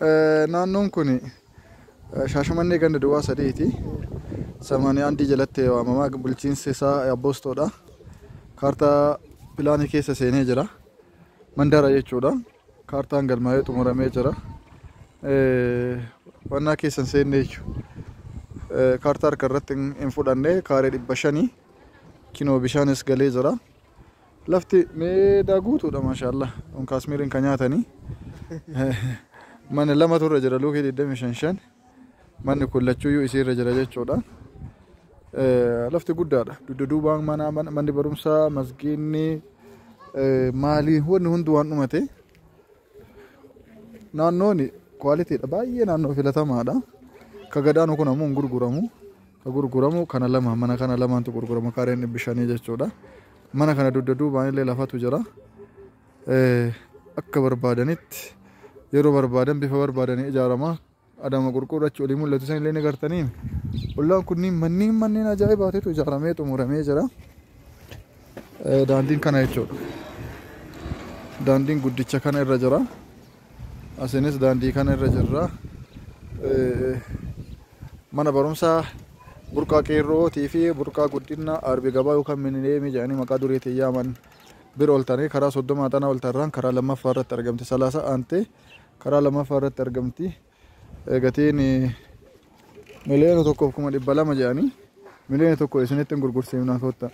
naannoon kun Shaashamannee ganda duwwaa sadiiti. Samaanii andii jalatti waamamaa bulchiinsi isaa Abboostoodha. Kaartaa pilaanii keessa seenee jira. Mandara jechuudha. Kaartaan galmaa'ee xumuramee jira. Wannaa keessan seenne jechuudha. Kaartaa harka irratti hin fudhanne kaaree 500 kinoo bishaanis galee jira. Lafti meedaa guutuudha maashaallah. On kaasmiiriin kan nyaatanii. Manni lama turre jira luukii 25. Manni kun lachuuyyuu isii irra jira jechuudha. Lafti guddaadha. Dudduubaan manni barumsaa, masgiinni, maalii wanni hundi waan dhumate. Naannoon kwaalitiidha. Baay'ee naannoo filatamaadha. Ka gadaanu kun ammoo hin gurguramu. Ka gurguramu kana lama mana kana lamaantu gurgurama kaareen 500 jechuudha. Mana kana dudduubaan illee lafatu jira. Akka barbaadanitti yeroo barbaadan bifa barbaadanii ijaarama. Adama gurgurachu olii mul'atu san illee ni gartanii. Ollaan kunniin manneen ajaa'ibaatitu ijaaramee xumuramee jira. Daandiin kana jechuudha. Daandiin guddicha kana irra jira. Asinis daandii kana irra jirra. Mana barumsaa burqaa qeerrootii fi burqaa guddina arbi gabaa yookaan minileemii jedhanii maqaa duriitiin yaaman bira oltanii karaa 30 xanaa oltarraan karaa lammaffaa irratti argamti. 30 aantee karaa lammaffaa irratti argamti. Gatiin miliyoona 1,200 jedhanii miliyoona 1 isinitti hin gurgursiifnaan kottaa.